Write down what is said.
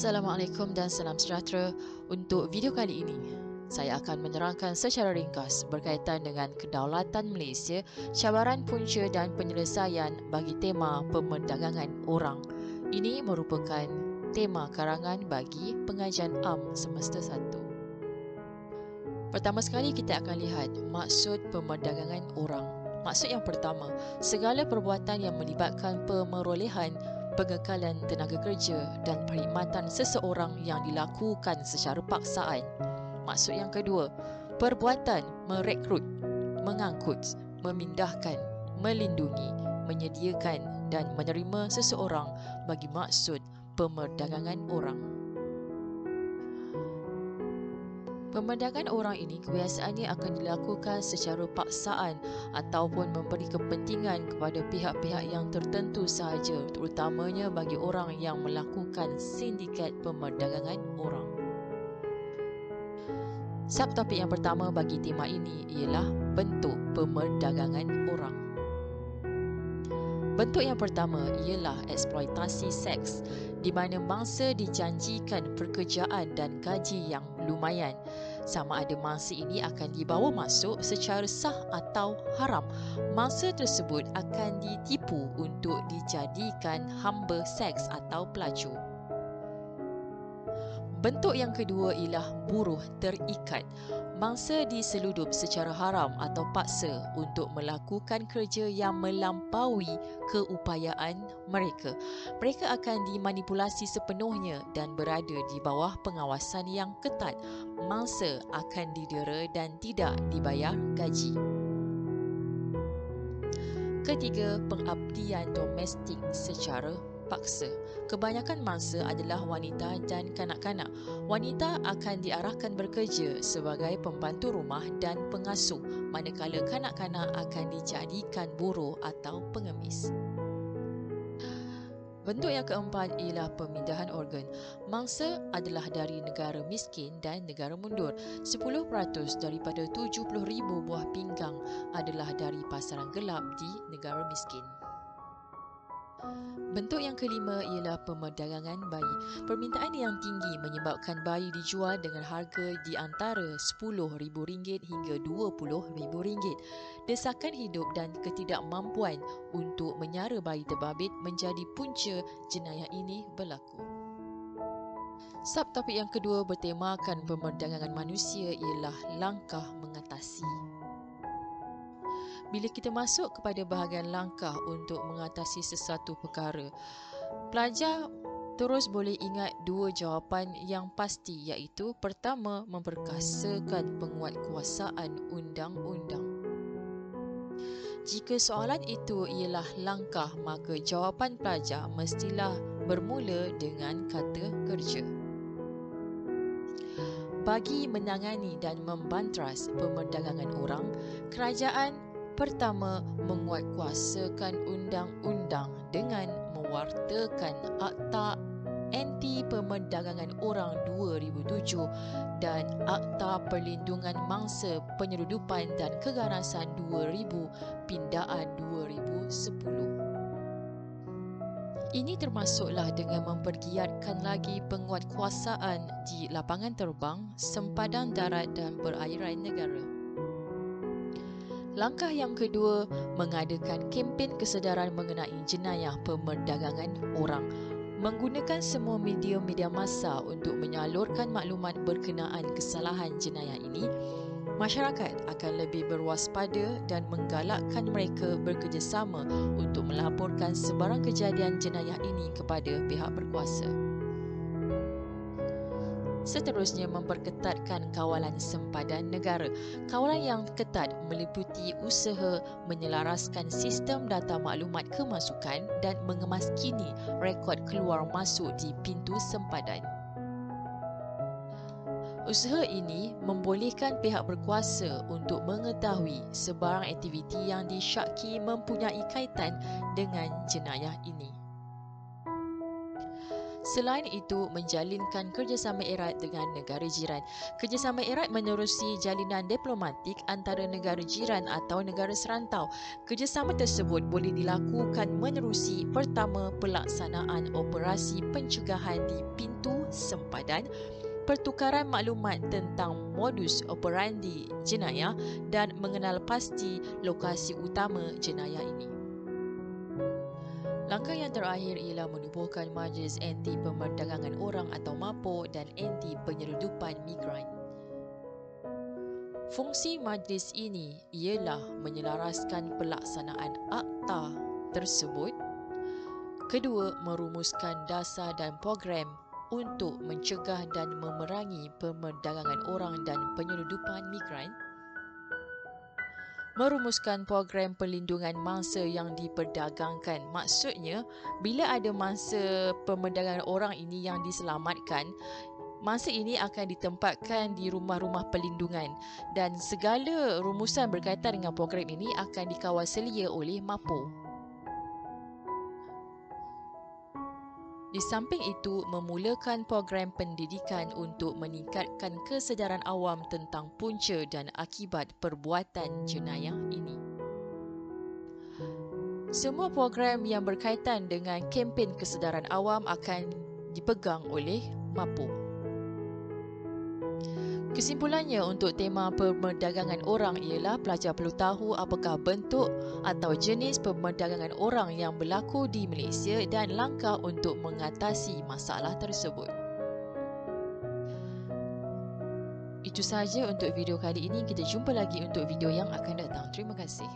Assalamualaikum dan salam sejahtera. Untuk video kali ini, saya akan menerangkan secara ringkas berkaitan dengan kedaulatan Malaysia, cabaran punca dan penyelesaian bagi tema pemerdagangan orang. Ini merupakan tema karangan bagi pengajian am semester 1. Pertama sekali kita akan lihat maksud pemerdagangan orang. Maksud yang pertama, segala perbuatan yang melibatkan pemerolehan, pengekalan tenaga kerja dan perkhidmatan seseorang yang dilakukan secara paksaan. Maksud yang kedua, perbuatan merekrut, mengangkut, memindahkan, melindungi, menyediakan dan menerima seseorang bagi maksud pemerdagangan orang. Pemerdagangan orang ini kebiasaannya akan dilakukan secara paksaan ataupun memberi kepentingan kepada pihak-pihak yang tertentu sahaja, terutamanya bagi orang yang melakukan sindikat pemerdagangan orang. Subtopik yang pertama bagi tema ini ialah bentuk pemerdagangan orang. Bentuk yang pertama ialah eksploitasi seks, di mana mangsa dijanjikan pekerjaan dan gaji yang lumayan. Sama ada mangsa ini akan dibawa masuk secara sah atau haram. Mangsa tersebut akan ditipu untuk dijadikan hamba seks atau pelacur. Bentuk yang kedua ialah buruh terikat. Mangsa diseludup secara haram atau paksa untuk melakukan kerja yang melampaui keupayaan mereka. Mereka akan dimanipulasi sepenuhnya dan berada di bawah pengawasan yang ketat. Mangsa akan didera dan tidak dibayar gaji. Ketiga, pengabdian domestik secara paksa. Kebanyakan mangsa adalah wanita dan kanak-kanak. Wanita akan diarahkan bekerja sebagai pembantu rumah dan pengasuh, manakala kanak-kanak akan dijadikan buruh atau pengemis. Bentuk yang keempat ialah pemindahan organ. Mangsa adalah dari negara miskin dan negara mundur. 10% daripada 70,000 buah pinggang adalah dari pasaran gelap di negara miskin. Bentuk yang kelima ialah pemerdagangan bayi. Permintaan yang tinggi menyebabkan bayi dijual dengan harga di antara RM10,000 hingga RM20,000. Desakan hidup dan ketidakmampuan untuk menyara bayi terbabit menjadi punca jenayah ini berlaku. Subtopik yang kedua bertemakan pemerdagangan manusia ialah langkah mengatasi. Bila kita masuk kepada bahagian langkah untuk mengatasi sesuatu perkara, pelajar terus boleh ingat dua jawapan yang pasti, iaitu pertama, memperkasakan penguatkuasaan undang-undang. Jika soalan itu ialah langkah, maka jawapan pelajar mestilah bermula dengan kata kerja. Bagi menangani dan membantras pemerdagangan orang, kerajaan pertama, menguatkuasakan undang-undang dengan mewartakan Akta Anti Pemerdagangan Orang 2007 dan Akta Perlindungan Mangsa Penyeludupan dan Keganasan 2000 Pindaan 2010. Ini termasuklah dengan mempergiatkan lagi penguatkuasaan di lapangan terbang, sempadan darat dan perairan negara. Langkah yang kedua, mengadakan kempen kesedaran mengenai jenayah pemerdagangan orang. Menggunakan semua media-media massa untuk menyalurkan maklumat berkenaan kesalahan jenayah ini, masyarakat akan lebih berwaspada dan menggalakkan mereka bekerjasama untuk melaporkan sebarang kejadian jenayah ini kepada pihak berkuasa. Seterusnya, memperketatkan kawalan sempadan negara. Kawalan yang ketat meliputi usaha menyelaraskan sistem data maklumat kemasukan dan mengemaskini rekod keluar masuk di pintu sempadan. Usaha ini membolehkan pihak berkuasa untuk mengetahui sebarang aktiviti yang disyaki mempunyai kaitan dengan jenayah ini. Selain itu, menjalinkan kerjasama erat dengan negara jiran. Kerjasama erat menerusi jalinan diplomatik antara negara jiran atau negara serantau. Kerjasama tersebut boleh dilakukan menerusi pertama, pelaksanaan operasi pencegahan di pintu sempadan, pertukaran maklumat tentang modus operandi jenayah dan mengenal pasti lokasi utama jenayah ini. Langkah yang terakhir ialah menubuhkan Majlis Anti Pemerdagangan Orang atau MAPO dan Anti Penyeludupan Migran. Fungsi majlis ini ialah menyelaraskan pelaksanaan akta tersebut. Kedua, merumuskan dasar dan program untuk mencegah dan memerangi pemerdagangan orang dan penyeludupan migran. Merumuskan program perlindungan mangsa yang diperdagangkan. Maksudnya, bila ada mangsa pemerdagangan orang ini yang diselamatkan, mangsa ini akan ditempatkan di rumah-rumah perlindungan dan segala rumusan berkaitan dengan program ini akan dikawal selia oleh MAPO. Di samping itu, memulakan program pendidikan untuk meningkatkan kesedaran awam tentang punca dan akibat perbuatan jenayah ini. Semua program yang berkaitan dengan kempen kesedaran awam akan dipegang oleh MAPO. Kesimpulannya untuk tema pemerdagangan orang ialah pelajar perlu tahu apakah bentuk atau jenis pemerdagangan orang yang berlaku di Malaysia dan langkah untuk mengatasi masalah tersebut. Itu sahaja untuk video kali ini. Kita jumpa lagi untuk video yang akan datang. Terima kasih.